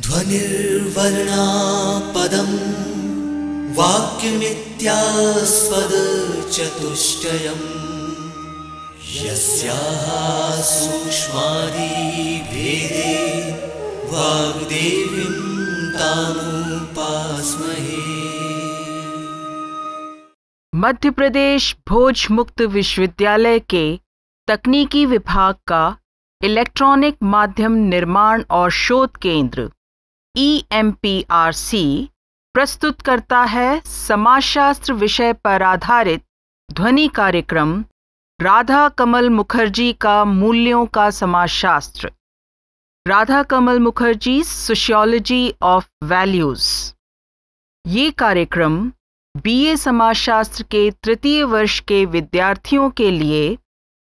ध्वनिर्वर्णापदम् वाक्यमित्यास्पदचतुष्टयम् यस्याः सूक्ष्मादिभेदे वाग्देवीं तामुपास्महे। मध्य प्रदेश भोज मुक्त विश्वविद्यालय के तकनीकी विभाग का इलेक्ट्रॉनिक माध्यम निर्माण और शोध केंद्र EMPRC प्रस्तुत करता है समाजशास्त्र विषय पर आधारित ध्वनि कार्यक्रम राधा कमल मुखर्जी का मूल्यों का समाजशास्त्र। राधा कमल मुखर्जी सोशियोलॉजी ऑफ वैल्यूज। ये कार्यक्रम BA समाजशास्त्र के तृतीय वर्ष के विद्यार्थियों के लिए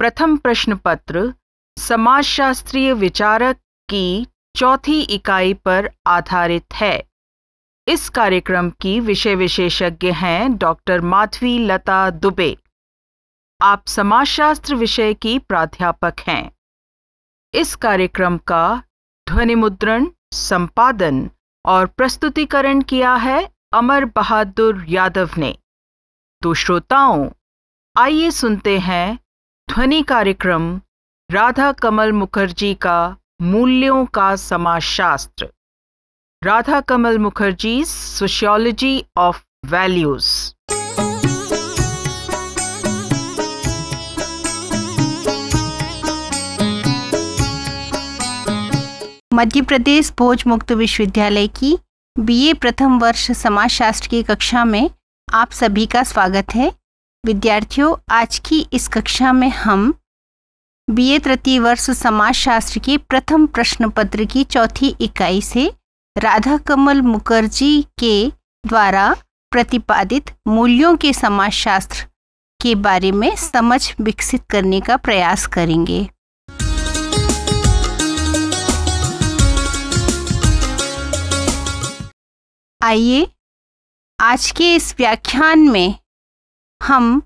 प्रथम प्रश्न पत्र समाजशास्त्रीय विचारक की चौथी इकाई पर आधारित है। इस कार्यक्रम की विषय विशेषज्ञ हैं डॉक्टर माधवी लता दुबे। आप समाजशास्त्र विषय की प्राध्यापक हैं। इस कार्यक्रम का ध्वनिमुद्रण, संपादन और प्रस्तुतिकरण किया है अमर बहादुर यादव ने। तो श्रोताओं, आइए सुनते हैं ध्वनि कार्यक्रम राधा कमल मुखर्जी का मूल्यों का समाजशास्त्र। राधा कमल Mukherjee sociology of values. Madhya Pradesh भोज मुक्त विश्वविद्यालय की BA प्रथम वर्ष समाजशास्त्र की कक्षा में आप सभी का स्वागत है। विद्यार्थियों, आज की इस कक्षा में हम BA तृतीय वर्ष समाजशास्त्र के प्रथम प्रश्न पत्र की चौथी इकाई से राधा कमल मुखर्जी के द्वारा प्रतिपादित मूल्यों के समाजशास्त्र के बारे में समझ विकसित करने का प्रयास करेंगे। आइए आज के इस व्याख्यान में हम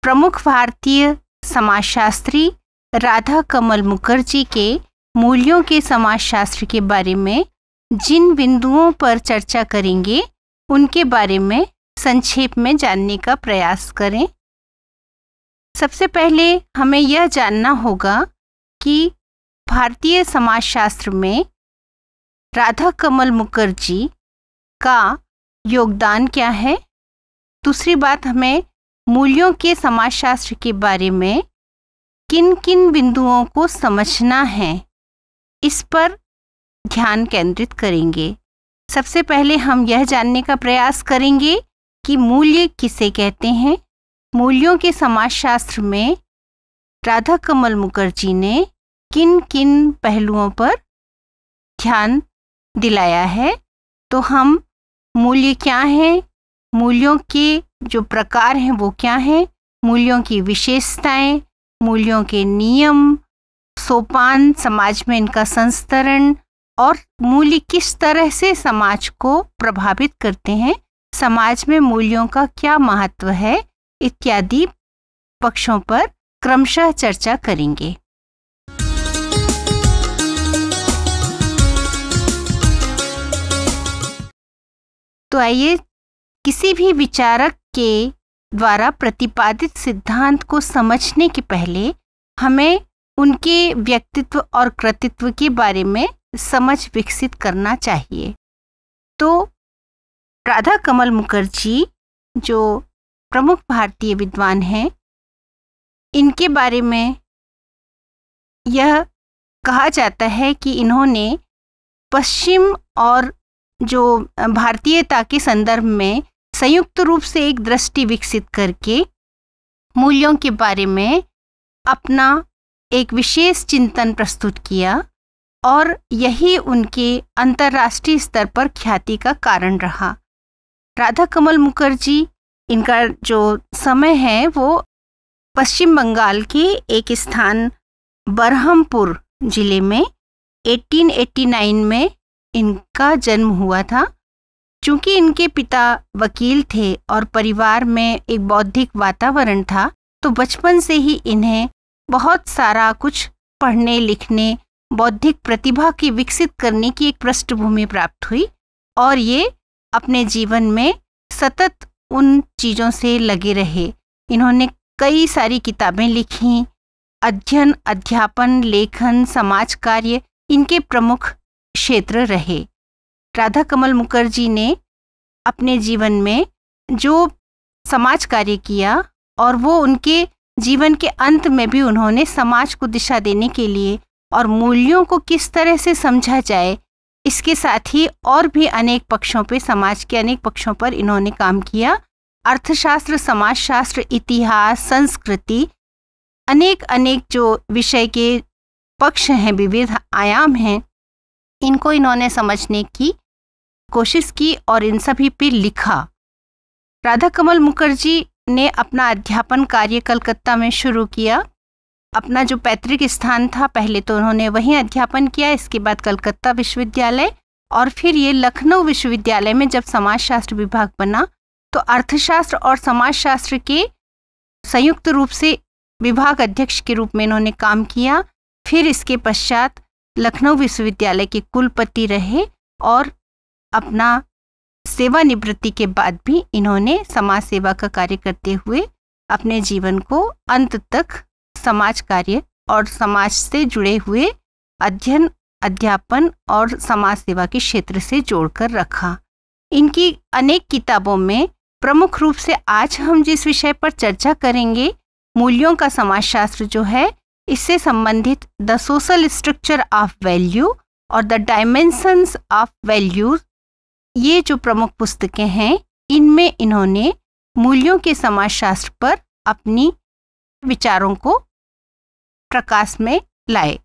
प्रमुख भारतीय समाजशास्त्री राधा कमल मुखर्जी के मूल्यों के समाजशास्त्र के बारे में जिन बिंदुओं पर चर्चा करेंगे उनके बारे में संक्षेप में जानने का प्रयास करें। सबसे पहले हमें यह जानना होगा कि भारतीय समाजशास्त्र में राधा कमल मुखर्जी का योगदान क्या है। दूसरी बात, हमें मूल्यों के समाजशास्त्र के बारे में किन किन बिंदुओं को समझना है, इस पर ध्यान केंद्रित करेंगे। सबसे पहले हम यह जानने का प्रयास करेंगे कि मूल्य किसे कहते हैं। मूल्यों के समाजशास्त्र में राधा कमल मुखर्जी ने किन किन पहलुओं पर ध्यान दिलाया है। तो हम मूल्य क्या हैं, मूल्यों के जो प्रकार हैं वो क्या हैं, मूल्यों की विशेषताएं, मूल्यों के नियम, सोपान, समाज में इनका संस्तरण और मूल्य किस तरह से समाज को प्रभावित करते हैं, समाज में मूल्यों का क्या महत्व है, इत्यादि पक्षों पर क्रमशः चर्चा करेंगे। तो आइए, किसी भी विचारक के द्वारा प्रतिपादित सिद्धांत को समझने के पहले हमें उनके व्यक्तित्व और कृतित्व के बारे में समझ विकसित करना चाहिए। तो राधा कमल मुखर्जी जो प्रमुख भारतीय विद्वान हैं, इनके बारे में यह कहा जाता है कि इन्होंने पश्चिम और जो भारतीयता के संदर्भ में संयुक्त रूप से एक दृष्टि विकसित करके मूल्यों के बारे में अपना एक विशेष चिंतन प्रस्तुत किया और यही उनके अंतर्राष्ट्रीय स्तर पर ख्याति का कारण रहा। राधा कमल मुखर्जी, इनका जो समय है वो पश्चिम बंगाल के एक स्थान बरहमपुर जिले में 1889 में इनका जन्म हुआ था। चूंकि इनके पिता वकील थे और परिवार में एक बौद्धिक वातावरण था, तो बचपन से ही इन्हें बहुत सारा कुछ पढ़ने लिखने बौद्धिक प्रतिभा की विकसित करने की एक पृष्ठभूमि प्राप्त हुई और ये अपने जीवन में सतत उन चीज़ों से लगे रहे। इन्होंने कई सारी किताबें लिखी। अध्ययन, अध्यापन, लेखन, समाज कार्य इनके प्रमुख क्षेत्र रहे। राधा कमल मुखर्जी ने अपने जीवन में जो समाज कार्य किया और वो उनके जीवन के अंत में भी उन्होंने समाज को दिशा देने के लिए और मूल्यों को किस तरह से समझा जाए, इसके साथ ही और भी अनेक पक्षों पे, समाज के अनेक पक्षों पर इन्होंने काम किया। अर्थशास्त्र, समाजशास्त्र, इतिहास, संस्कृति, अनेक जो विषय के पक्ष हैं, विविध आयाम हैं, इनको इन्होंने समझने की कोशिश की और इन सभी पे लिखा। राधा कमल मुखर्जी ने अपना अध्यापन कार्य कलकत्ता में शुरू किया। अपना जो पैतृक स्थान था, पहले तो उन्होंने वहीं अध्यापन किया, इसके बाद कलकत्ता विश्वविद्यालय और फिर ये लखनऊ विश्वविद्यालय में जब समाजशास्त्र विभाग बना तो अर्थशास्त्र और समाजशास्त्र के संयुक्त रूप से विभाग अध्यक्ष के रूप में इन्होंने काम किया। फिर इसके पश्चात लखनऊ विश्वविद्यालय के कुलपति रहे और अपना सेवानिवृत्ति के बाद भी इन्होंने समाज सेवा का कार्य करते हुए अपने जीवन को अंत तक समाज कार्य और समाज से जुड़े हुए अध्ययन, अध्यापन और समाज सेवा के क्षेत्र से जोड़कर रखा। इनकी अनेक किताबों में प्रमुख रूप से आज हम जिस विषय पर चर्चा करेंगे, मूल्यों का समाजशास्त्र जो है, इससे संबंधित the social structure of value और द डायमेंशंस ऑफ वैल्यूज, ये जो प्रमुख पुस्तकें हैं, इनमें इन्होंने मूल्यों के समाजशास्त्र पर अपनी विचारों को प्रकाश में लाए।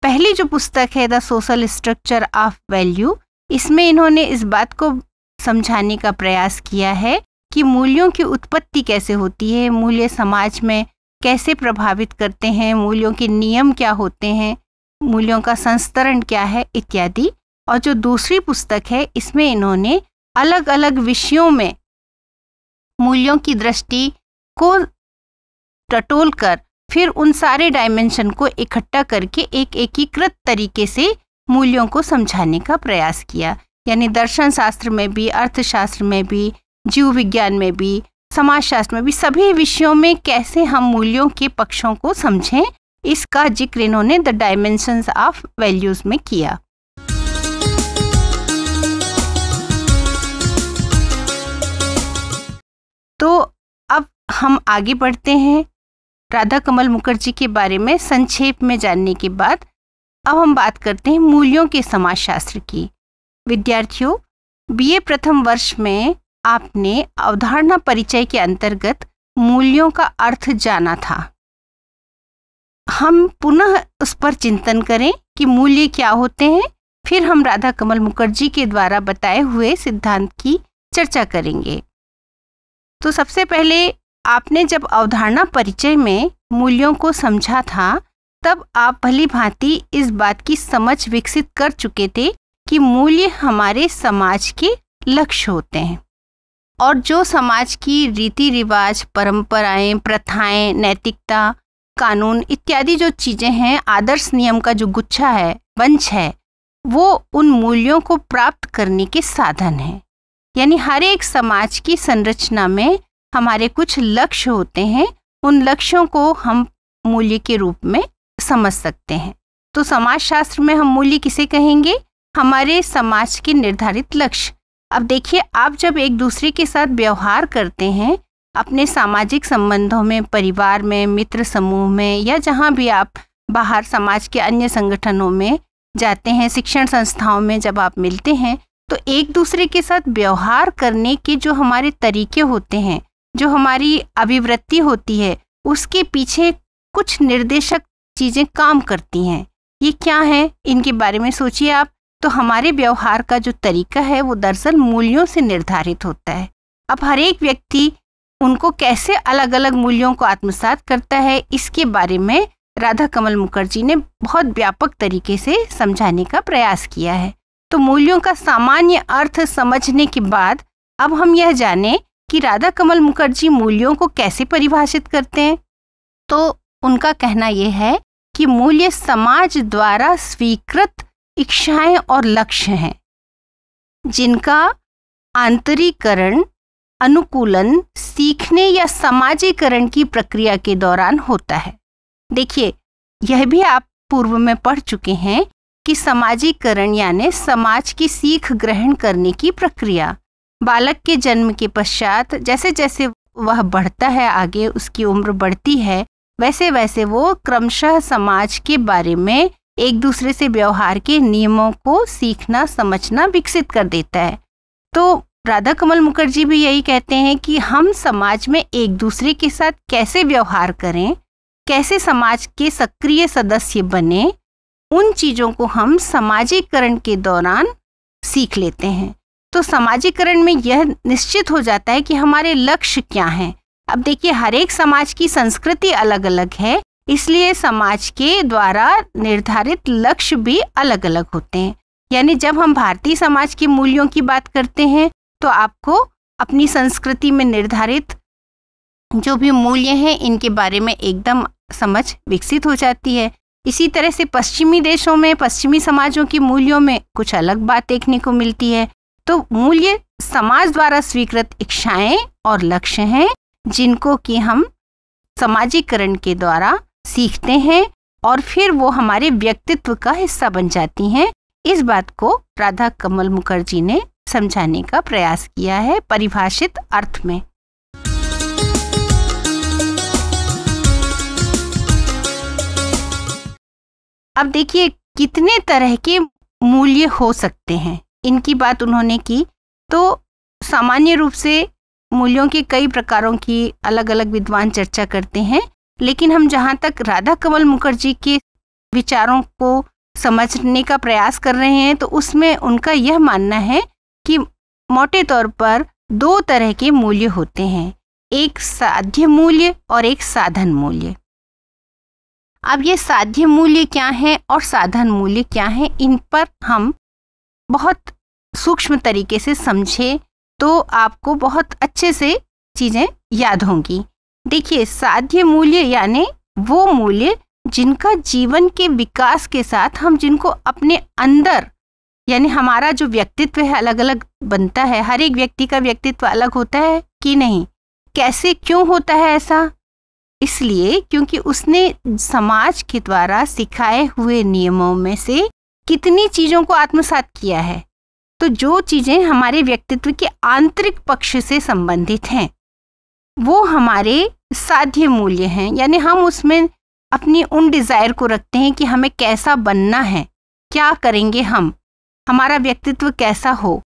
पहली जो पुस्तक है the social structure of value, इसमें इन्होंने इस बात को समझाने का प्रयास किया है कि मूल्यों की उत्पत्ति कैसे होती है, मूल्य समाज में कैसे प्रभावित करते हैं, मूल्यों के नियम क्या होते हैं, मूल्यों का संस्तरण क्या है इत्यादि। और जो दूसरी पुस्तक है, इसमें इन्होंने अलग अलग विषयों में मूल्यों की दृष्टि को टटोल कर फिर उन सारे डायमेंशन को इकट्ठा करके एक एकीकृत तरीके से मूल्यों को समझाने का प्रयास किया। यानी दर्शन शास्त्र में भी, अर्थशास्त्र में भी, जीव विज्ञान में भी, समाजशास्त्र में भी, सभी विषयों में कैसे हम मूल्यों के पक्षों को समझें, इसका जिक्र इन्होंने द डायमेंशंस ऑफ वैल्यूज में किया। तो अब हम आगे बढ़ते हैं। राधा कमल मुखर्जी के बारे में संक्षेप में जानने के बाद अब हम बात करते हैं मूल्यों के समाजशास्त्र की। विद्यार्थियों, बीए प्रथम वर्ष में आपने अवधारणा परिचय के अंतर्गत मूल्यों का अर्थ जाना था। हम पुनः उस पर चिंतन करें कि मूल्य क्या होते हैं, फिर हम राधा कमल मुखर्जी के द्वारा बताए हुए सिद्धांत की चर्चा करेंगे। तो सबसे पहले आपने जब अवधारणा परिचय में मूल्यों को समझा था, तब आप भली भांति इस बात की समझ विकसित कर चुके थे कि मूल्य हमारे समाज के लक्ष्य होते हैं और जो समाज की रीति रिवाज, परंपराएं, प्रथाएं, नैतिकता, कानून इत्यादि जो चीज़ें हैं, आदर्श नियम का जो गुच्छा है, वंश है, वो उन मूल्यों को प्राप्त करने के साधन हैं। यानी हर एक समाज की संरचना में हमारे कुछ लक्ष्य होते हैं, उन लक्ष्यों को हम मूल्य के रूप में समझ सकते हैं। तो समाजशास्त्र में हम मूल्य किसे कहेंगे? हमारे समाज के निर्धारित लक्ष्य। अब देखिए, आप जब एक दूसरे के साथ व्यवहार करते हैं, अपने सामाजिक संबंधों में, परिवार में, मित्र समूह में, या जहाँ भी आप बाहर समाज के अन्य संगठनों में जाते हैं, शिक्षण संस्थाओं में जब आप मिलते हैं, तो एक दूसरे के साथ व्यवहार करने के जो हमारे तरीके होते हैं, जो हमारी अभिवृत्ति होती है, उसके पीछे कुछ निर्देशक चीज़ें काम करती हैं। ये क्या है, इनके बारे में सोचिए आप। तो हमारे व्यवहार का जो तरीका है वो दरअसल मूल्यों से निर्धारित होता है। अब हर एक व्यक्ति उनको कैसे अलग अलग मूल्यों को आत्मसात करता है, इसके बारे में राधा कमल मुखर्जी ने बहुत व्यापक तरीके से समझाने का प्रयास किया है। तो मूल्यों का सामान्य अर्थ समझने के बाद अब हम यह जानें कि राधा कमल मुखर्जी मूल्यों को कैसे परिभाषित करते हैं। तो उनका कहना यह है कि मूल्य समाज द्वारा स्वीकृत इच्छाएं और लक्ष्य हैं, जिनका आंतरीकरण, अनुकूलन, सीखने या समाजीकरण की प्रक्रिया के दौरान होता है। देखिए, यह भी आप पूर्व में पढ़ चुके हैं कि समाजीकरण यानी समाज की सीख ग्रहण करने की प्रक्रिया। बालक के जन्म के पश्चात जैसे जैसे वह बढ़ता है, आगे उसकी उम्र बढ़ती है, वैसे वैसे वो क्रमशः समाज के बारे में, एक दूसरे से व्यवहार के नियमों को सीखना, समझना, विकसित कर देता है। तो राधा कमल मुखर्जी भी यही कहते हैं कि हम समाज में एक दूसरे के साथ कैसे व्यवहार करें, कैसे समाज के सक्रिय सदस्य बने, उन चीज़ों को हम समाजीकरण के दौरान सीख लेते हैं। तो समाजीकरण में यह निश्चित हो जाता है कि हमारे लक्ष्य क्या हैं। अब देखिए, हर एक समाज की संस्कृति अलग अलग है, इसलिए समाज के द्वारा निर्धारित लक्ष्य भी अलग अलग होते हैं। यानी जब हम भारतीय समाज के मूल्यों की बात करते हैं तो आपको अपनी संस्कृति में निर्धारित जो भी मूल्य हैं इनके बारे में एकदम समझ विकसित हो जाती है। इसी तरह से पश्चिमी देशों में, पश्चिमी समाजों के मूल्यों में कुछ अलग बात देखने को मिलती है। तो मूल्य समाज द्वारा स्वीकृत इच्छाएं और लक्ष्य हैं, जिनको कि हम समाजीकरण के द्वारा सीखते हैं और फिर वो हमारे व्यक्तित्व का हिस्सा बन जाती हैं। इस बात को राधा कमल मुखर्जी ने समझाने का प्रयास किया है परिभाषित अर्थ में। अब देखिए, कितने तरह के मूल्य हो सकते हैं, इनकी बात उन्होंने की। तो सामान्य रूप से मूल्यों के कई प्रकारों की अलग अलग विद्वान चर्चा करते हैं, लेकिन हम जहाँ तक राधा कमल मुखर्जी के विचारों को समझने का प्रयास कर रहे हैं तो उसमें उनका यह मानना है कि मोटे तौर पर दो तरह के मूल्य होते हैं, एक साध्य मूल्य और एक साधन मूल्य। अब ये साध्य मूल्य क्या है और साधन मूल्य क्या है, इन पर हम बहुत सूक्ष्म तरीके से समझे तो आपको बहुत अच्छे से चीज़ें याद होंगी। देखिए, साध्य मूल्य यानी वो मूल्य जिनका जीवन के विकास के साथ हम जिनको अपने अंदर, यानी हमारा जो व्यक्तित्व है अलग अलग बनता है। हर एक व्यक्ति का व्यक्तित्व अलग होता है कि नहीं, कैसे, क्यों होता है ऐसा? इसलिए क्योंकि उसने समाज के द्वारा सिखाए हुए नियमों में से कितनी चीज़ों को आत्मसात किया है। तो जो चीज़ें हमारे व्यक्तित्व के आंतरिक पक्ष से संबंधित हैं वो हमारे साध्य मूल्य हैं, यानी हम उसमें अपनी उन डिज़ायर को रखते हैं कि हमें कैसा बनना है, क्या करेंगे हम, हमारा व्यक्तित्व कैसा हो,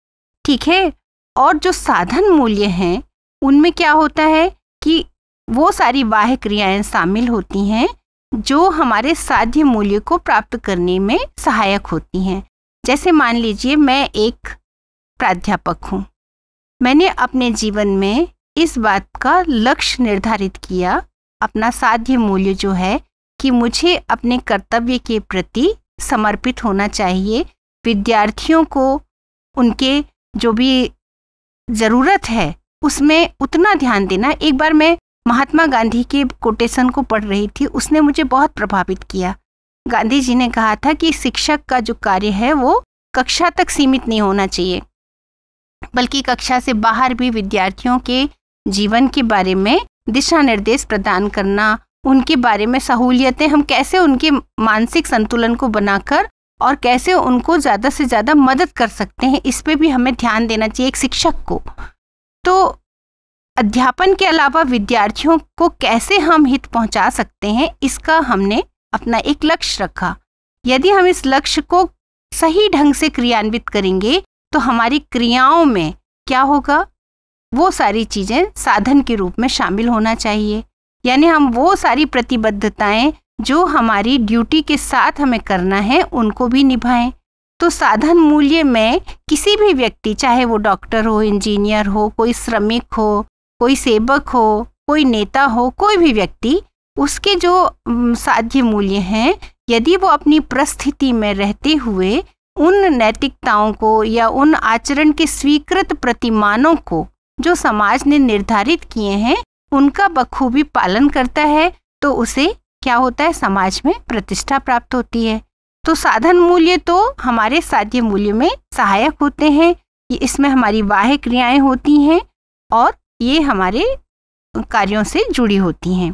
ठीक है। और जो साधन मूल्य हैं उनमें क्या होता है कि वो सारी बाह्य क्रियाएं शामिल होती हैं जो हमारे साध्य मूल्य को प्राप्त करने में सहायक होती हैं। जैसे मान लीजिए, मैं एक प्राध्यापक हूँ, मैंने अपने जीवन में इस बात का लक्ष्य निर्धारित किया, अपना साध्य मूल्य जो है कि मुझे अपने कर्तव्य के प्रति समर्पित होना चाहिए, विद्यार्थियों को उनके जो भी ज़रूरत है उसमें उतना ध्यान देना। एक बार मैं महात्मा गांधी के कोटेशन को पढ़ रही थी, उसने मुझे बहुत प्रभावित किया। गांधी जी ने कहा था कि शिक्षक का जो कार्य है वो कक्षा तक सीमित नहीं होना चाहिए, बल्कि कक्षा से बाहर भी विद्यार्थियों के जीवन के बारे में दिशा निर्देश प्रदान करना, उनके बारे में सहूलियतें, हम कैसे उनके मानसिक संतुलन को बनाकर और कैसे उनको ज़्यादा से ज़्यादा मदद कर सकते हैं, इस पे भी हमें ध्यान देना चाहिए एक शिक्षक को। तो अध्यापन के अलावा विद्यार्थियों को कैसे हम हित पहुंचा सकते हैं, इसका हमने अपना एक लक्ष्य रखा। यदि हम इस लक्ष्य को सही ढंग से क्रियान्वित करेंगे तो हमारी क्रियाओं में क्या होगा, वो सारी चीज़ें साधन के रूप में शामिल होना चाहिए। यानी हम वो सारी प्रतिबद्धताएं जो हमारी ड्यूटी के साथ हमें करना है उनको भी निभाएं। तो साधन मूल्य में किसी भी व्यक्ति, चाहे वो डॉक्टर हो, इंजीनियर हो, कोई श्रमिक हो, कोई सेवक हो, कोई नेता हो, कोई भी व्यक्ति, उसके जो साध्य मूल्य हैं, यदि वो अपनी परिस्थिति में रहते हुए उन नैतिकताओं को या उन आचरण के स्वीकृत प्रतिमानों को जो समाज ने निर्धारित किए हैं उनका बखूबी पालन करता है, तो उसे क्या होता है, समाज में प्रतिष्ठा प्राप्त होती है। तो साधन मूल्य तो हमारे साध्य मूल्य में सहायक होते हैं, ये इसमें हमारी बाह्य क्रियाएं होती हैं और ये हमारे कार्यों से जुड़ी होती हैं।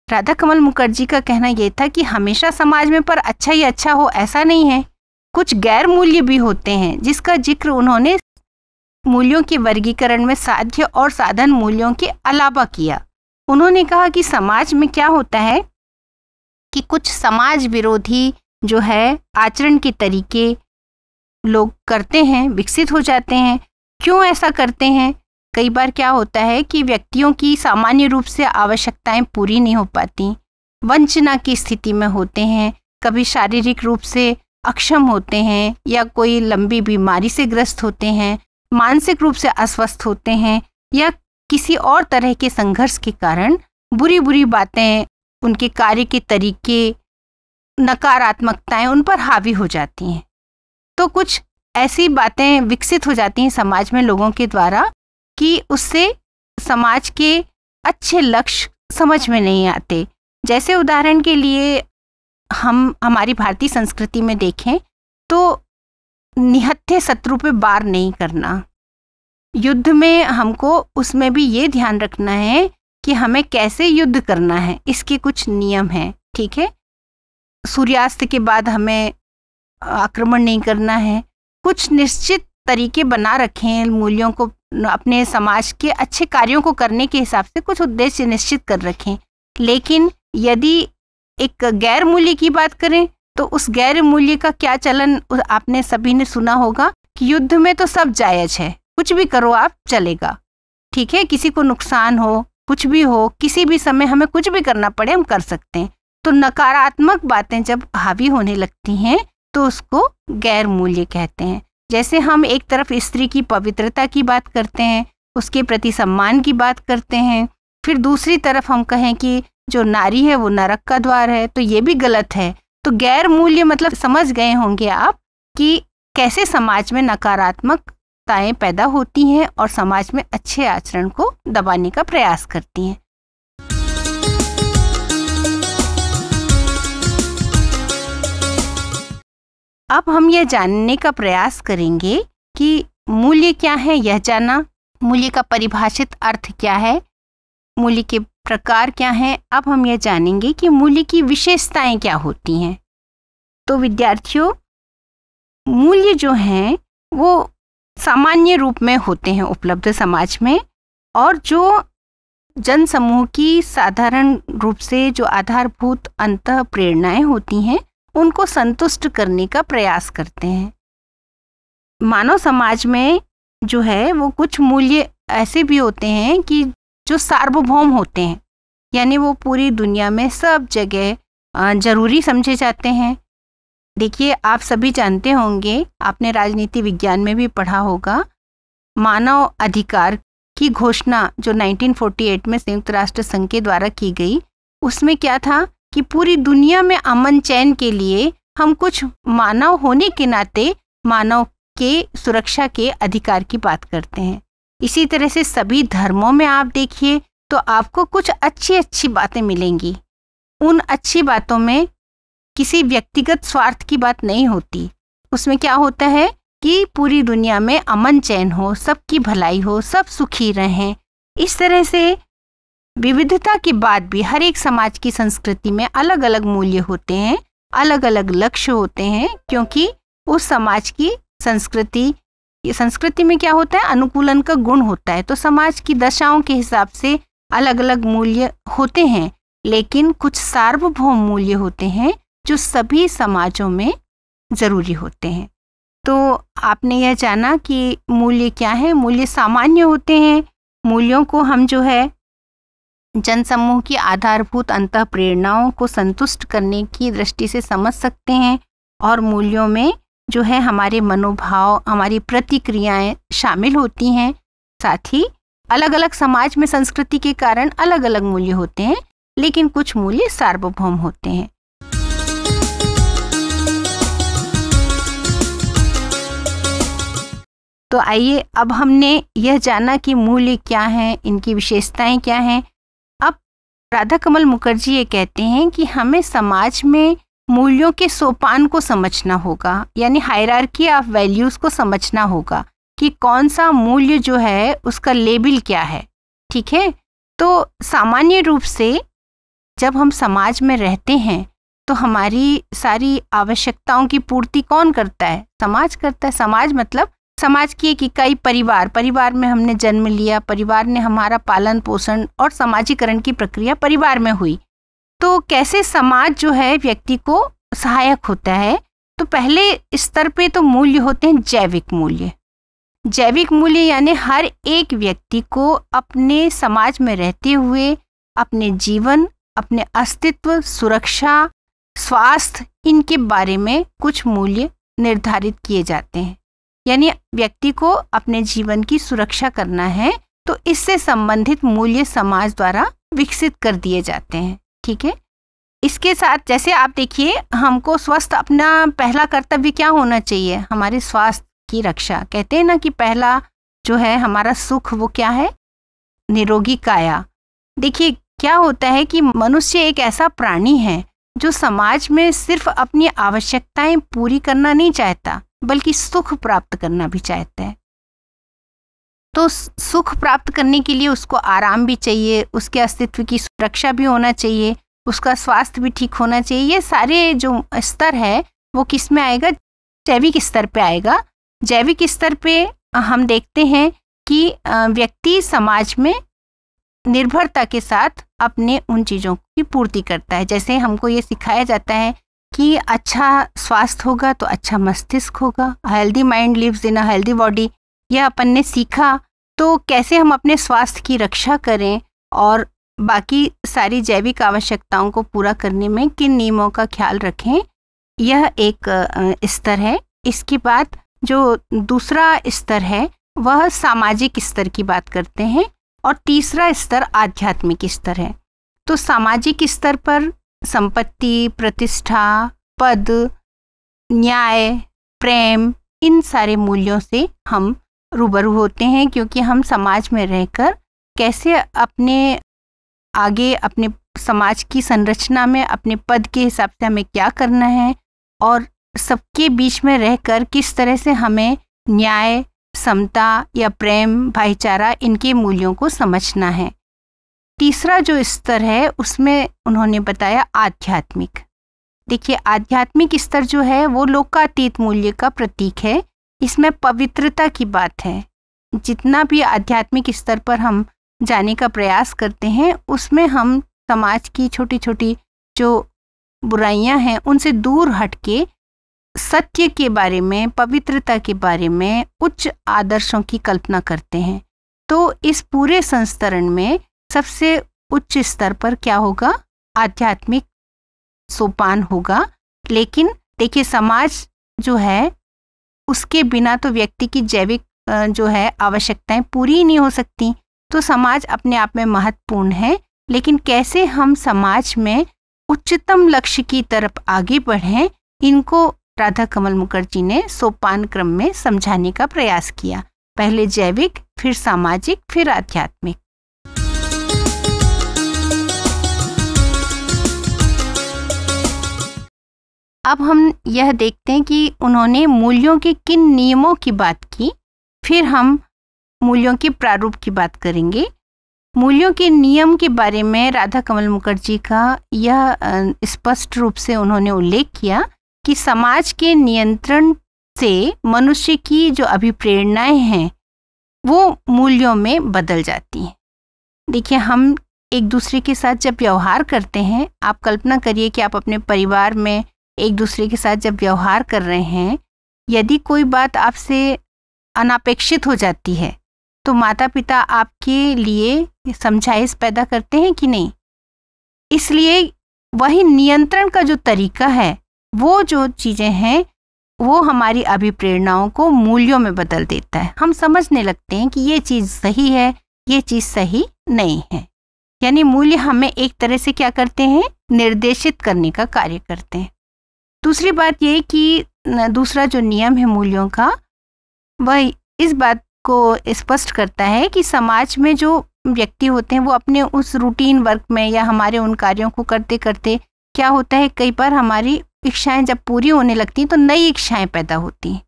राधा कमल मुखर्जी का कहना यह था कि हमेशा समाज में पर अच्छा ही अच्छा हो ऐसा नहीं है, कुछ गैर मूल्य भी होते हैं जिसका जिक्र उन्होंने मूल्यों के वर्गीकरण में साध्य और साधन मूल्यों के अलावा किया। उन्होंने कहा कि समाज में क्या होता है कि कुछ समाज विरोधी जो है आचरण के तरीके लोग करते हैं, विकसित हो जाते हैं। क्यों ऐसा करते हैं? कई बार क्या होता है कि व्यक्तियों की सामान्य रूप से आवश्यकताएं पूरी नहीं हो पाती, वंचना की स्थिति में होते हैं, कभी शारीरिक रूप से अक्षम होते हैं या कोई लंबी बीमारी से ग्रस्त होते हैं, मानसिक रूप से अस्वस्थ होते हैं या किसी और तरह के संघर्ष के कारण बुरी बुरी बातें, उनके कार्य के तरीके, नकारात्मकताएं उन पर हावी हो जाती हैं। तो कुछ ऐसी बातें विकसित हो जाती हैं समाज में लोगों के द्वारा कि उससे समाज के अच्छे लक्ष्य समझ में नहीं आते। जैसे उदाहरण के लिए हम हमारी भारतीय संस्कृति में देखें तो निहत्थे शत्रु पे वार नहीं करना। युद्ध में हमको उसमें भी ये ध्यान रखना है कि हमें कैसे युद्ध करना है, इसके कुछ नियम हैं, ठीक है। सूर्यास्त के बाद हमें आक्रमण नहीं करना है, कुछ निश्चित तरीके बना रखें मूल्यों को, अपने समाज के अच्छे कार्यों को करने के हिसाब से कुछ उद्देश्य निश्चित कर रखें। लेकिन यदि एक गैर मूल्य की बात करें तो उस गैर मूल्य का क्या चलन आपने सभी ने सुना होगा कि युद्ध में तो सब जायज है, कुछ भी करो आप चलेगा, ठीक है, किसी को नुकसान हो, कुछ भी हो, किसी भी समय हमें कुछ भी करना पड़े हम कर सकते हैं। तो नकारात्मक बातें जब हावी होने लगती हैं तो उसको गैर मूल्य कहते हैं। जैसे हम एक तरफ स्त्री की पवित्रता की बात करते हैं, उसके प्रति सम्मान की बात करते हैं, फिर दूसरी तरफ हम कहें कि जो नारी है वो नरक का द्वार है, तो ये भी गलत है। तो गैर मूल्य मतलब समझ गए होंगे आप कि कैसे समाज में नकारात्मकताएं पैदा होती हैं और समाज में अच्छे आचरण को दबाने का प्रयास करती हैं। अब हम यह जानने का प्रयास करेंगे कि मूल्य क्या है, यह जाना, मूल्य का परिभाषित अर्थ क्या है, मूल्य के प्रकार क्या हैं। अब हम यह जानेंगे कि मूल्य की विशेषताएं क्या होती हैं। तो विद्यार्थियों, मूल्य जो हैं वो सामान्य रूप में होते हैं उपलब्ध समाज में, और जो जन समूह की साधारण रूप से जो आधारभूत अंतः प्रेरणाएं होती हैं उनको संतुष्ट करने का प्रयास करते हैं। मानव समाज में जो है वो कुछ मूल्य ऐसे भी होते हैं कि जो सार्वभौम होते हैं, यानी वो पूरी दुनिया में सब जगह जरूरी समझे जाते हैं। देखिए, आप सभी जानते होंगे, आपने राजनीति विज्ञान में भी पढ़ा होगा, मानव अधिकार की घोषणा जो 1948 में संयुक्त राष्ट्र संघ के द्वारा की गई, उसमें क्या था कि पूरी दुनिया में अमन चैन के लिए हम कुछ मानव होने के नाते मानव के सुरक्षा के अधिकार की बात करते हैं। इसी तरह से सभी धर्मों में आप देखिए तो आपको कुछ अच्छी अच्छी बातें मिलेंगी। उन अच्छी बातों में किसी व्यक्तिगत स्वार्थ की बात नहीं होती। उसमें क्या होता है कि पूरी दुनिया में अमन चैन हो, सबकी भलाई हो, सब सुखी रहें। इस तरह से विविधता के बाद भी हर एक समाज की संस्कृति में अलग अलग मूल्य होते हैं, अलग अलग लक्ष्य होते हैं, क्योंकि उस समाज की संस्कृति में क्या होता है, अनुकूलन का गुण होता है। तो समाज की दशाओं के हिसाब से अलग अलग मूल्य होते हैं, लेकिन कुछ सार्वभौम मूल्य होते हैं जो सभी समाजों में जरूरी होते हैं। तो आपने यह जाना कि मूल्य क्या है। मूल्य सामान्य होते हैं। मूल्यों को हम जो है जनसमूह की आधारभूत अंतः प्रेरणाओं को संतुष्ट करने की दृष्टि से समझ सकते हैं, और मूल्यों में जो है हमारे मनोभाव, हमारी प्रतिक्रियाएं शामिल होती हैं। साथ ही अलग अलग समाज में संस्कृति के कारण अलग अलग मूल्य होते हैं, लेकिन कुछ मूल्य सार्वभौम होते हैं। तो आइए, अब हमने यह जाना कि मूल्य क्या हैं, इनकी विशेषताएं क्या हैं। अब राधा कमल मुखर्जी ये कहते हैं कि हमें समाज में मूल्यों के सोपान को समझना होगा, यानी हायरार्की ऑफ वैल्यूज़ को समझना होगा कि कौन सा मूल्य जो है उसका लेबल क्या है। ठीक है, तो सामान्य रूप से जब हम समाज में रहते हैं तो हमारी सारी आवश्यकताओं की पूर्ति कौन करता है? समाज करता है। समाज मतलब समाज की एक इकाई परिवार। परिवार में हमने जन्म लिया, परिवार ने हमारा पालन पोषण और समाजीकरण की प्रक्रिया परिवार में हुई। तो कैसे समाज जो है व्यक्ति को सहायक होता है? तो पहले स्तर पे तो मूल्य होते हैं जैविक मूल्य। जैविक मूल्य यानी हर एक व्यक्ति को अपने समाज में रहते हुए अपने जीवन, अपने अस्तित्व, सुरक्षा, स्वास्थ्य, इनके बारे में कुछ मूल्य निर्धारित किए जाते हैं। यानी व्यक्ति को अपने जीवन की सुरक्षा करना है तो इससे संबंधित मूल्य समाज द्वारा विकसित कर दिए जाते हैं। ठीक है, इसके साथ जैसे आप देखिए, हमको स्वस्थ, अपना पहला कर्तव्य क्या होना चाहिए? हमारे स्वास्थ्य की रक्षा। कहते हैं ना कि पहला जो है हमारा सुख वो क्या है? निरोगी काया। देखिए क्या होता है कि मनुष्य एक ऐसा प्राणी है जो समाज में सिर्फ अपनी आवश्यकताएं पूरी करना नहीं चाहता बल्कि सुख प्राप्त करना भी चाहता है। तो सुख प्राप्त करने के लिए उसको आराम भी चाहिए, उसके अस्तित्व की सुरक्षा भी होना चाहिए, उसका स्वास्थ्य भी ठीक होना चाहिए। ये सारे जो स्तर है वो किस में आएगा? जैविक स्तर पे आएगा। जैविक स्तर पे हम देखते हैं कि व्यक्ति समाज में निर्भरता के साथ अपने उन चीज़ों की पूर्ति करता है। जैसे हमको ये सिखाया जाता है कि अच्छा स्वास्थ्य होगा तो अच्छा मस्तिष्क होगा, healthy mind lives in a healthy body. यह अपन ने सीखा। तो कैसे हम अपने स्वास्थ्य की रक्षा करें और बाकी सारी जैविक आवश्यकताओं को पूरा करने में किन नियमों का ख्याल रखें, यह एक स्तर है। इसके बाद जो दूसरा स्तर है वह सामाजिक स्तर की बात करते हैं और तीसरा स्तर आध्यात्मिक स्तर है। तो सामाजिक स्तर पर संपत्ति, प्रतिष्ठा, पद, न्याय, प्रेम, इन सारे मूल्यों से हम रूबरू होते हैं, क्योंकि हम समाज में रहकर कैसे अपने आगे अपने समाज की संरचना में अपने पद के हिसाब से हमें क्या करना है और सबके बीच में रहकर किस तरह से हमें न्याय, समता या प्रेम, भाईचारा, इनके मूल्यों को समझना है। तीसरा जो स्तर है उसमें उन्होंने बताया आध्यात्मिक। देखिए आध्यात्मिक स्तर जो है वो लोकातीत मूल्य का प्रतीक है। इसमें पवित्रता की बात है। जितना भी आध्यात्मिक स्तर पर हम जाने का प्रयास करते हैं उसमें हम समाज की छोटी छोटी जो बुराइयां हैं उनसे दूर हटके सत्य के बारे में, पवित्रता के बारे में, उच्च आदर्शों की कल्पना करते हैं। तो इस पूरे संस्तरण में सबसे उच्च स्तर पर क्या होगा? आध्यात्मिक सोपान होगा। लेकिन देखिए समाज जो है उसके बिना तो व्यक्ति की जैविक जो है आवश्यकताएं पूरी ही नहीं हो सकती। तो समाज अपने आप में महत्वपूर्ण है, लेकिन कैसे हम समाज में उच्चतम लक्ष्य की तरफ आगे बढ़ें, इनको राधा कमल मुखर्जी ने सोपान क्रम में समझाने का प्रयास किया। पहले जैविक, फिर सामाजिक, फिर आध्यात्मिक। अब हम यह देखते हैं कि उन्होंने मूल्यों के किन नियमों की बात की, फिर हम मूल्यों के प्रारूप की बात करेंगे। मूल्यों के नियम के बारे में राधा कमल मुखर्जी का यह स्पष्ट रूप से उन्होंने उल्लेख किया कि समाज के नियंत्रण से मनुष्य की जो अभिप्रेरणाएं हैं वो मूल्यों में बदल जाती हैं। देखिए हम एक दूसरे के साथ जब व्यवहार करते हैं, आप कल्पना करिए कि आप अपने परिवार में एक दूसरे के साथ जब व्यवहार कर रहे हैं, यदि कोई बात आपसे अनापेक्षित हो जाती है तो माता पिता आपके लिए समझाइश पैदा करते हैं कि नहीं? इसलिए वही नियंत्रण का जो तरीका है, वो जो चीज़ें हैं वो हमारी अभिप्रेरणाओं को मूल्यों में बदल देता है। हम समझने लगते हैं कि ये चीज़ सही है, ये चीज़ सही नहीं है। यानी मूल्य हमें एक तरह से क्या करते हैं? निर्देशित करने का कार्य करते हैं। दूसरी बात ये कि दूसरा जो नियम है मूल्यों का, वह इस बात को स्पष्ट करता है कि समाज में जो व्यक्ति होते हैं वो अपने उस रूटीन वर्क में या हमारे उन कार्यों को करते करते क्या होता है, कई बार हमारी इच्छाएं जब पूरी होने लगती हैं तो नई इच्छाएं पैदा होती हैं।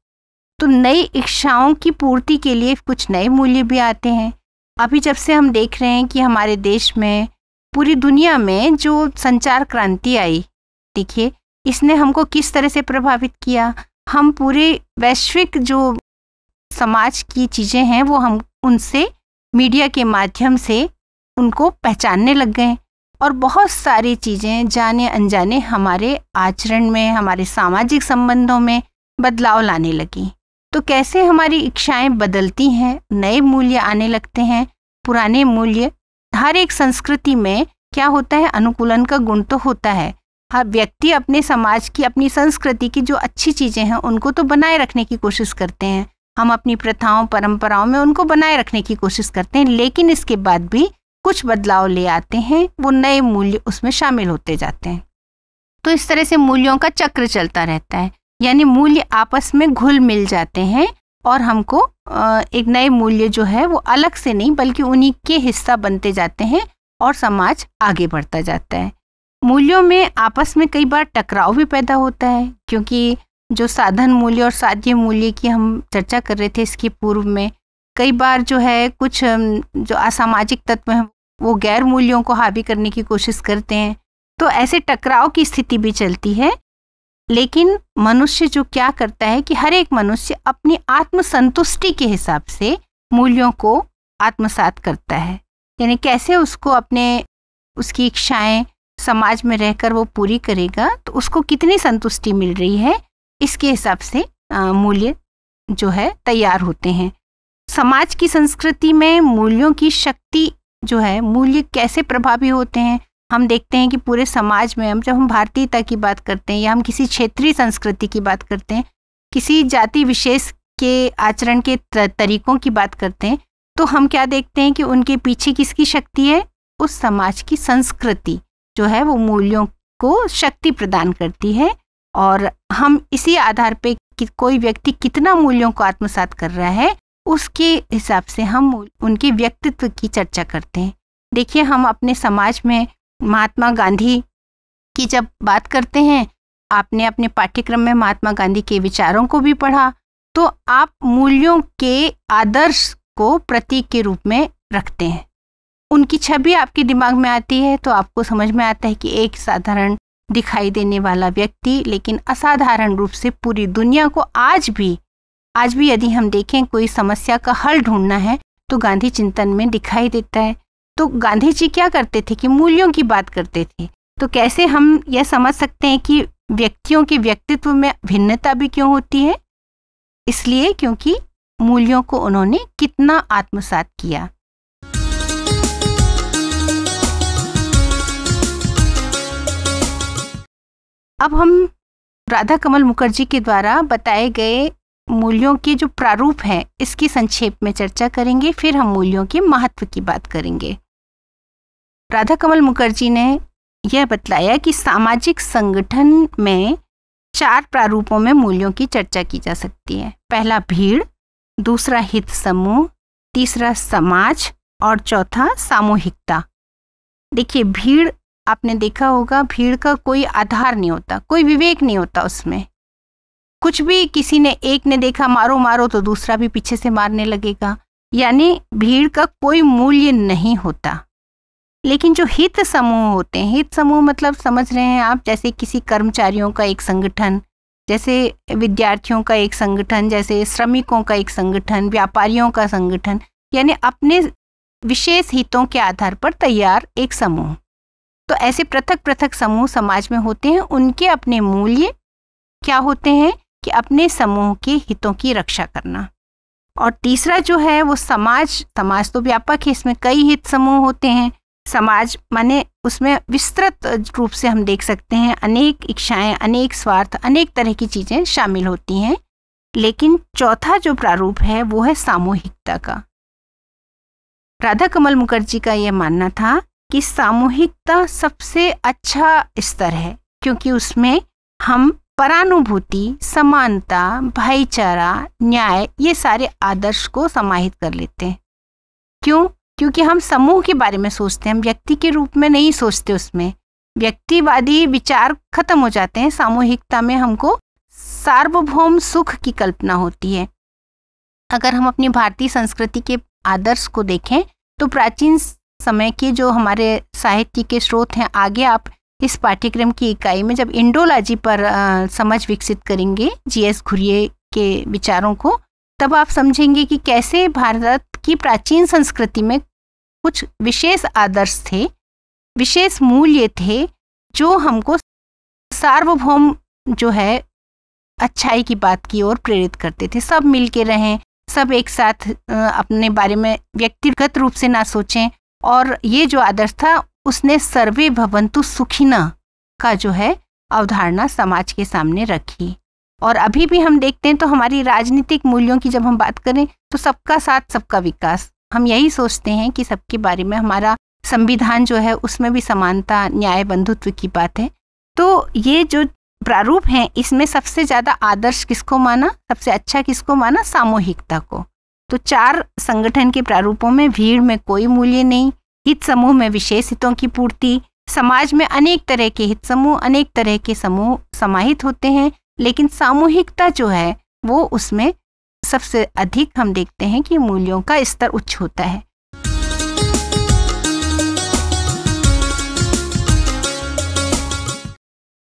तो नई इच्छाओं की पूर्ति के लिए कुछ नए मूल्य भी आते हैं। अभी जब से हम देख रहे हैं कि हमारे देश में, पूरी दुनिया में जो संचार क्रांति आई, देखिए इसने हमको किस तरह से प्रभावित किया। हम पूरे वैश्विक जो समाज की चीज़ें हैं वो हम उनसे मीडिया के माध्यम से उनको पहचानने लग गए और बहुत सारी चीज़ें जाने अनजाने हमारे आचरण में, हमारे सामाजिक संबंधों में बदलाव लाने लगी। तो कैसे हमारी इच्छाएं बदलती हैं, नए मूल्य आने लगते हैं, पुराने मूल्य। हर एक संस्कृति में क्या होता है, अनुकूलन का गुण तो होता है। हर व्यक्ति अपने समाज की, अपनी संस्कृति की जो अच्छी चीज़ें हैं उनको तो बनाए रखने की कोशिश करते हैं। हम अपनी प्रथाओं परंपराओं में उनको बनाए रखने की कोशिश करते हैं, लेकिन इसके बाद भी कुछ बदलाव ले आते हैं, वो नए मूल्य उसमें शामिल होते जाते हैं। तो इस तरह से मूल्यों का चक्र चलता रहता है, यानी मूल्य आपस में घुल मिल जाते हैं और हमको एक नए मूल्य जो है वो अलग से नहीं बल्कि उन्हीं के हिस्सा बनते जाते हैं और समाज आगे बढ़ता जाता है। मूल्यों में आपस में कई बार टकराव भी पैदा होता है, क्योंकि जो साधन मूल्य और साध्य मूल्य की हम चर्चा कर रहे थे इसके पूर्व में, कई बार जो है कुछ जो असामाजिक तत्व हैं वो गैर मूल्यों को हावी करने की कोशिश करते हैं। तो ऐसे टकराव की स्थिति भी चलती है। लेकिन मनुष्य जो क्या करता है कि हर एक मनुष्य अपनी आत्मसंतुष्टि के हिसाब से मूल्यों को आत्मसात करता है, यानी कैसे उसको अपने उसकी इच्छाएं समाज में रहकर वो पूरी करेगा, तो उसको कितनी संतुष्टि मिल रही है, इसके हिसाब से मूल्य जो है तैयार होते हैं। समाज की संस्कृति में मूल्यों की शक्ति जो है, मूल्य कैसे प्रभावी होते हैं, हम देखते हैं कि पूरे समाज में जब हम भारतीयता की बात करते हैं या हम किसी क्षेत्रीय संस्कृति की बात करते हैं, किसी जाति विशेष के आचरण के तरीकों की बात करते हैं, तो हम क्या देखते हैं कि उनके पीछे किसकी शक्ति है, उस समाज की संस्कृति जो है वो मूल्यों को शक्ति प्रदान करती है। और हम इसी आधार पे कि कोई व्यक्ति कितना मूल्यों को आत्मसात कर रहा है उसके हिसाब से हम उनके व्यक्तित्व की चर्चा करते हैं। देखिए, हम अपने समाज में महात्मा गांधी की जब बात करते हैं, आपने अपने पाठ्यक्रम में महात्मा गांधी के विचारों को भी पढ़ा, तो आप मूल्यों के आदर्श को प्रतीक के रूप में रखते हैं। उनकी छवि आपके दिमाग में आती है तो आपको समझ में आता है कि एक साधारण दिखाई देने वाला व्यक्ति लेकिन असाधारण रूप से पूरी दुनिया को आज भी यदि हम देखें कोई समस्या का हल ढूंढना है तो गांधी चिंतन में दिखाई देता है। तो गांधी जी क्या करते थे कि मूल्यों की बात करते थे। तो कैसे हम यह समझ सकते हैं कि व्यक्तियों के व्यक्तित्व में भिन्नता भी क्यों होती है? इसलिए क्योंकि मूल्यों को उन्होंने कितना आत्मसात किया। अब हम राधा कमल मुखर्जी के द्वारा बताए गए मूल्यों के जो प्रारूप हैं इसकी संक्षेप में चर्चा करेंगे, फिर हम मूल्यों के महत्व की बात करेंगे। राधा कमल मुखर्जी ने यह बतलाया कि सामाजिक संगठन में 4 प्रारूपों में मूल्यों की चर्चा की जा सकती है। पहला भीड़, दूसरा हित समूह, तीसरा समाज और चौथा सामूहिकता। देखिए, भीड़ आपने देखा होगा, भीड़ का कोई आधार नहीं होता, कोई विवेक नहीं होता उसमें। कुछ भी किसी ने एक ने देखा मारो मारो तो दूसरा भी पीछे से मारने लगेगा, यानी भीड़ का कोई मूल्य नहीं होता। लेकिन जो हित समूह होते हैं, हित समूह मतलब समझ रहे हैं आप, जैसे किसी कर्मचारियों का एक संगठन, जैसे विद्यार्थियों का एक संगठन, जैसे श्रमिकों का एक संगठन, व्यापारियों का संगठन, यानी अपने विशेष हितों के आधार पर तैयार एक समूह। तो ऐसे पृथक पृथक समूह समाज में होते हैं, उनके अपने मूल्य क्या होते हैं कि अपने समूह के हितों की रक्षा करना। और तीसरा जो है वो समाज तो व्यापक है, इसमें कई हित समूह होते हैं। समाज माने उसमें विस्तृत रूप से हम देख सकते हैं अनेक इच्छाएं, अनेक स्वार्थ, अनेक तरह की चीज़ें शामिल होती हैं। लेकिन चौथा जो प्रारूप है वो है सामूहिकता का। राधा कमल मुखर्जी का यह मानना था कि सामूहिकता सबसे अच्छा स्तर है, क्योंकि उसमें हम परानुभूति, समानता, भाईचारा, न्याय, ये सारे आदर्श को समाहित कर लेते हैं। क्यों? क्योंकि हम समूह के बारे में सोचते हैं, हम व्यक्ति के रूप में नहीं सोचते। उसमें व्यक्तिवादी विचार खत्म हो जाते हैं। सामूहिकता में हमको सार्वभौम सुख की कल्पना होती है। अगर हम अपनी भारतीय संस्कृति के आदर्श को देखें तो प्राचीन समय के जो हमारे साहित्य के स्रोत हैं, आगे आप इस पाठ्यक्रम की इकाई में जब इंडोलॉजी पर समझ विकसित करेंगे जीएस घुरिये के विचारों को, तब आप समझेंगे कि कैसे भारत की प्राचीन संस्कृति में कुछ विशेष आदर्श थे, विशेष मूल्य थे जो हमको सार्वभौम जो है अच्छाई की बात की ओर प्रेरित करते थे। सब मिल के रहें, सब एक साथ अपने बारे में व्यक्तिगत रूप से ना सोचें। और ये जो आदर्श था उसने सर्वे भवन्तु सुखिनः का जो है अवधारणा समाज के सामने रखी। और अभी भी हम देखते हैं तो हमारी राजनीतिक मूल्यों की जब हम बात करें तो सबका साथ सबका विकास, हम यही सोचते हैं कि सबके बारे में हमारा संविधान जो है उसमें भी समानता, न्याय, बंधुत्व की बात है। तो ये जो प्रारूप हैं इसमें सबसे ज़्यादा आदर्श किसको माना, सबसे अच्छा किसको माना? सामूहिकता को। तो 4 संगठन के प्रारूपों में भीड़ में कोई मूल्य नहीं, हित समूह में विशेष हितों की पूर्ति, समाज में अनेक तरह के हित समूह, अनेक तरह के समूह समाहित होते हैं, लेकिन सामूहिकता जो है वो उसमें सबसे अधिक हम देखते हैं कि मूल्यों का स्तर उच्च होता है।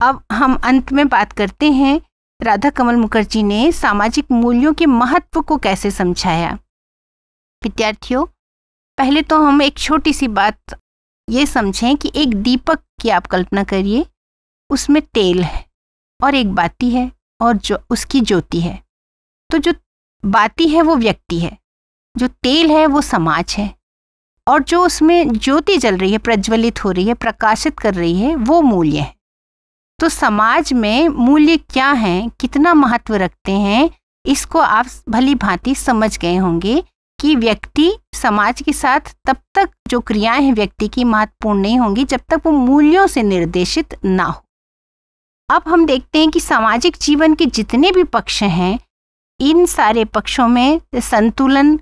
अब हम अंत में बात करते हैं राधा कमल मुखर्जी ने सामाजिक मूल्यों के महत्व को कैसे समझाया। विद्यार्थियों, पहले तो हम एक छोटी सी बात ये समझें कि एक दीपक की आप कल्पना करिए, उसमें तेल है और एक बाती है और जो उसकी ज्योति है। तो जो बाती है वो व्यक्ति है, जो तेल है वो समाज है, और जो उसमें ज्योति जल रही है, प्रज्वलित हो रही है, प्रकाशित कर रही है, वो मूल्य है। तो समाज में मूल्य क्या हैं, कितना महत्व रखते हैं, इसको आप भली भांति समझ गए होंगे कि व्यक्ति समाज के साथ तब तक जो क्रियाएं हैं व्यक्ति की महत्वपूर्ण नहीं होंगी जब तक वो मूल्यों से निर्देशित ना हो। अब हम देखते हैं कि सामाजिक जीवन के जितने भी पक्ष हैं, इन सारे पक्षों में संतुलन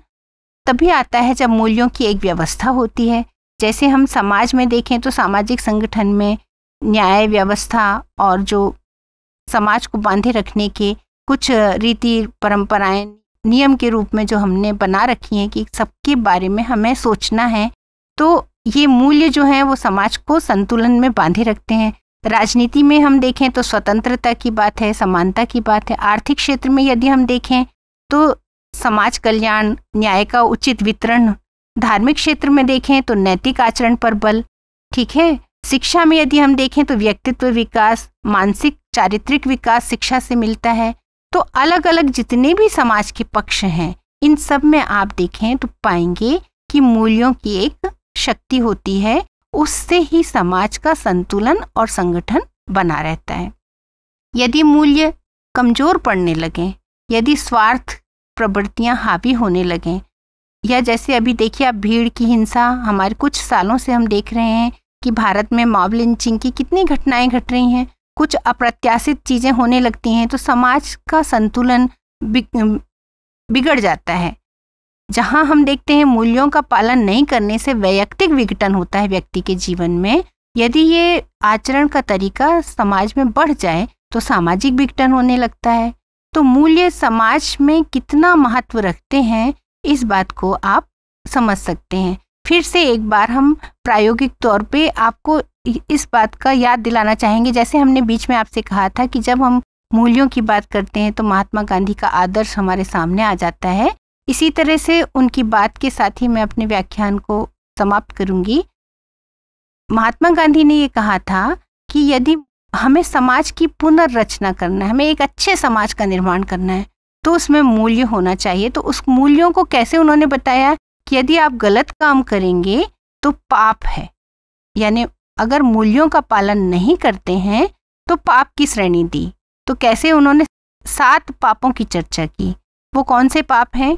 तभी आता है जब मूल्यों की एक व्यवस्था होती है। जैसे हम समाज में देखें तो सामाजिक संगठन में न्याय व्यवस्था और जो समाज को बांधे रखने के कुछ रीति परंपराएं नियम के रूप में जो हमने बना रखी हैं कि सबके बारे में हमें सोचना है, तो ये मूल्य जो हैं वो समाज को संतुलन में बांधे रखते हैं। राजनीति में हम देखें तो स्वतंत्रता की बात है, समानता की बात है। आर्थिक क्षेत्र में यदि हम देखें तो समाज कल्याण, न्याय का उचित वितरण। धार्मिक क्षेत्र में देखें तो नैतिक आचरण पर बल, ठीक है। शिक्षा में यदि हम देखें तो व्यक्तित्व विकास, मानसिक चारित्रिक विकास शिक्षा से मिलता है। तो अलग अलग जितने भी समाज के पक्ष हैं, इन सब में आप देखें तो पाएंगे कि मूल्यों की एक शक्ति होती है, उससे ही समाज का संतुलन और संगठन बना रहता है। यदि मूल्य कमजोर पड़ने लगें, यदि स्वार्थ प्रवृत्तियां हावी होने लगें, या जैसे अभी देखिए आप भीड़ की हिंसा, हमारे कुछ सालों से हम देख रहे हैं कि भारत में मॉब लिंचिंग की कितनी घटनाएं घट रही हैं, कुछ अप्रत्याशित चीज़ें होने लगती हैं, तो समाज का संतुलन बिगड़ जाता है। जहां हम देखते हैं मूल्यों का पालन नहीं करने से वैयक्तिक विघटन होता है व्यक्ति के जीवन में, यदि ये आचरण का तरीका समाज में बढ़ जाए तो सामाजिक विघटन होने लगता है। तो मूल्य समाज में कितना महत्व रखते हैं, इस बात को आप समझ सकते हैं। फिर से एक बार हम प्रायोगिक तौर पे आपको इस बात का याद दिलाना चाहेंगे, जैसे हमने बीच में आपसे कहा था कि जब हम मूल्यों की बात करते हैं तो महात्मा गांधी का आदर्श हमारे सामने आ जाता है। इसी तरह से उनकी बात के साथ ही मैं अपने व्याख्यान को समाप्त करूंगी। महात्मा गांधी ने ये कहा था कि यदि हमें समाज की पुनर्रचना करना है, हमें एक अच्छे समाज का निर्माण करना है, तो उसमें मूल्य होना चाहिए। तो उस मूल्यों को कैसे उन्होंने बताया कि यदि आप गलत काम करेंगे तो पाप है, यानी अगर मूल्यों का पालन नहीं करते हैं तो पाप की श्रेणी दी। तो कैसे उन्होंने 7 पापों की चर्चा की। वो कौन से पाप हैं?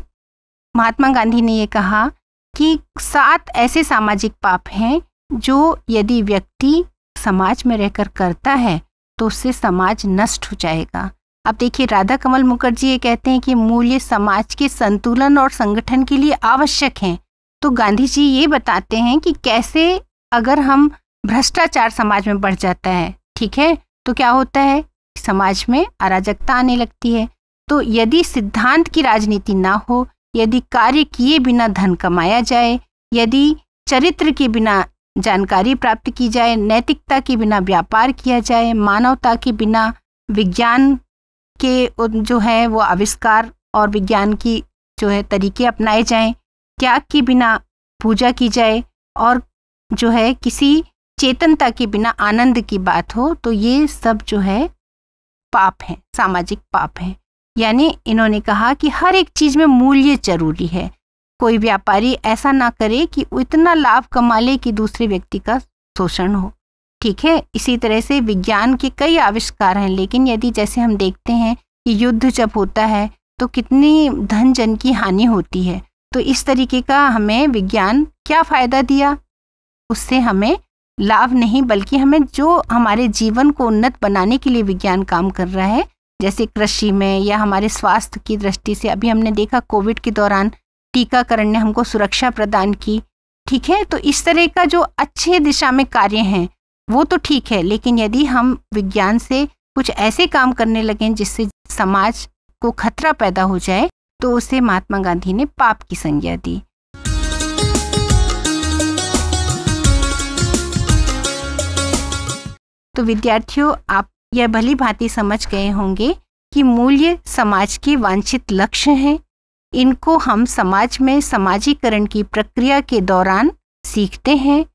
महात्मा गांधी ने ये कहा कि 7 ऐसे सामाजिक पाप हैं जो यदि व्यक्ति समाज में रहकर करता है तो उससे समाज नष्ट हो जाएगा। अब देखिए राधा कमल मुखर्जी ये कहते हैं कि मूल्य समाज के संतुलन और संगठन के लिए आवश्यक हैं। तो गांधी जी ये बताते हैं कि कैसे अगर हम भ्रष्टाचार समाज में बढ़ जाता है, ठीक है, तो क्या होता है, समाज में अराजकता आने लगती है। तो यदि सिद्धांत की राजनीति ना हो, यदि कार्य किए बिना धन कमाया जाए, यदि चरित्र के बिना जानकारी प्राप्त की जाए, नैतिकता के बिना व्यापार किया जाए, मानवता के बिना विज्ञान के जो है वो आविष्कार और विज्ञान की जो है तरीके अपनाए जाएं, त्याग के बिना पूजा की जाए और जो है किसी चेतनता के बिना आनंद की बात हो, तो ये सब जो है पाप है, सामाजिक पाप है। यानी इन्होंने कहा कि हर एक चीज में मूल्य जरूरी है। कोई व्यापारी ऐसा ना करे कि इतना लाभ कमा ले कि दूसरे व्यक्ति का शोषण हो, ठीक है। इसी तरह से विज्ञान के कई आविष्कार हैं, लेकिन यदि जैसे हम देखते हैं कि युद्ध जब होता है तो कितनी धन जन की हानि होती है, तो इस तरीके का हमें विज्ञान क्या फायदा दिया, उससे हमें लाभ नहीं, बल्कि हमें जो हमारे जीवन को उन्नत बनाने के लिए विज्ञान काम कर रहा है, जैसे कृषि में या हमारे स्वास्थ्य की दृष्टि से। अभी हमने देखा कोविड के दौरान टीकाकरण ने हमको सुरक्षा प्रदान की, ठीक है। तो इस तरह का जो अच्छे दिशा में कार्य हैं वो तो ठीक है, लेकिन यदि हम विज्ञान से कुछ ऐसे काम करने लगें जिससे समाज को खतरा पैदा हो जाए, तो उसे महात्मा गांधी ने पाप की संज्ञा दी। तो विद्यार्थियों, आप यह भली भांति समझ गए होंगे कि मूल्य समाज के वांछित लक्ष्य हैं। इनको हम समाज में समाजीकरण की प्रक्रिया के दौरान सीखते हैं।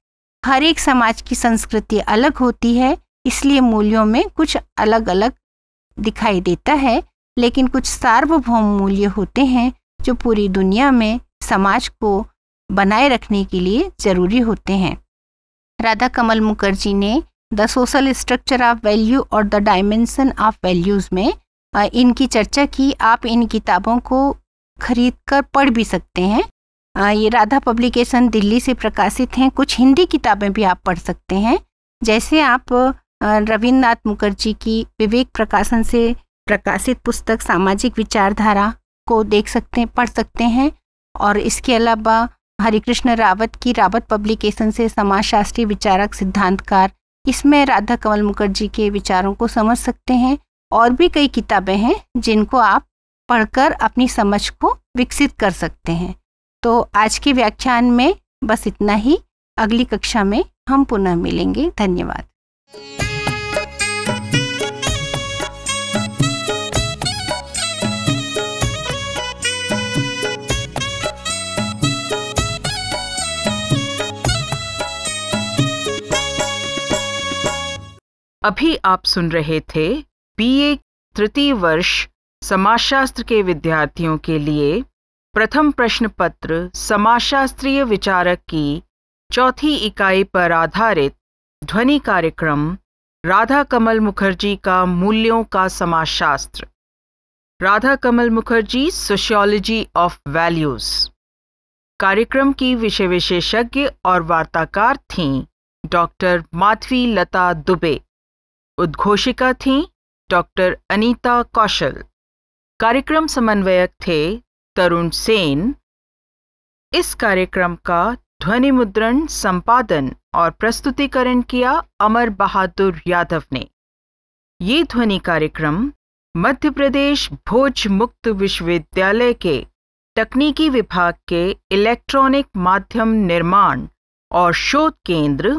हर एक समाज की संस्कृति अलग होती है, इसलिए मूल्यों में कुछ अलग अलग दिखाई देता है, लेकिन कुछ सार्वभौम मूल्य होते हैं जो पूरी दुनिया में समाज को बनाए रखने के लिए जरूरी होते हैं। राधा कमल मुखर्जी ने the social structure of value और द डायमेंशन ऑफ वैल्यूज़ में इनकी चर्चा की। आप इन किताबों को खरीद कर पढ़ भी सकते हैं। ये राधा पब्लिकेशन दिल्ली से प्रकाशित हैं। कुछ हिंदी किताबें भी आप पढ़ सकते हैं, जैसे आप रविन्द्रनाथ मुखर्जी की विवेक प्रकाशन से प्रकाशित पुस्तक सामाजिक विचारधारा को देख सकते हैं, पढ़ सकते हैं। और इसके अलावा हरिकृष्ण रावत की रावत पब्लिकेशन से समाजशास्त्री विचारक सिद्धांतकार, इसमें राधा कमल मुखर्जी के विचारों को समझ सकते हैं। और भी कई किताबें हैं जिनको आप पढ़कर अपनी समझ को विकसित कर सकते हैं। तो आज के व्याख्यान में बस इतना ही। अगली कक्षा में हम पुनः मिलेंगे। धन्यवाद। अभी आप सुन रहे थे बीए तृतीय वर्ष समाजशास्त्र के विद्यार्थियों के लिए प्रथम प्रश्न पत्र समाजशास्त्रीय विचारक की चौथी इकाई पर आधारित ध्वनि कार्यक्रम राधा कमल मुखर्जी का मूल्यों का समाजशास्त्र। राधा कमल मुखर्जी, सोशियोलॉजी ऑफ वैल्यूज। कार्यक्रम की विषय विशेषज्ञ और वार्ताकार थीं डॉक्टर माधवी लता दुबे। उद्घोषिका थीं डॉक्टर अनीता कौशल। कार्यक्रम समन्वयक थे तरुण सेन। इस कार्यक्रम का ध्वनि मुद्रण, संपादन और प्रस्तुतिकरण किया अमर बहादुर यादव ने। ये ध्वनि कार्यक्रम मध्य प्रदेश भोज मुक्त विश्वविद्यालय के तकनीकी विभाग के इलेक्ट्रॉनिक माध्यम निर्माण और शोध केंद्र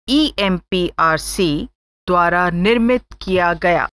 EMPRC द्वारा निर्मित किया गया।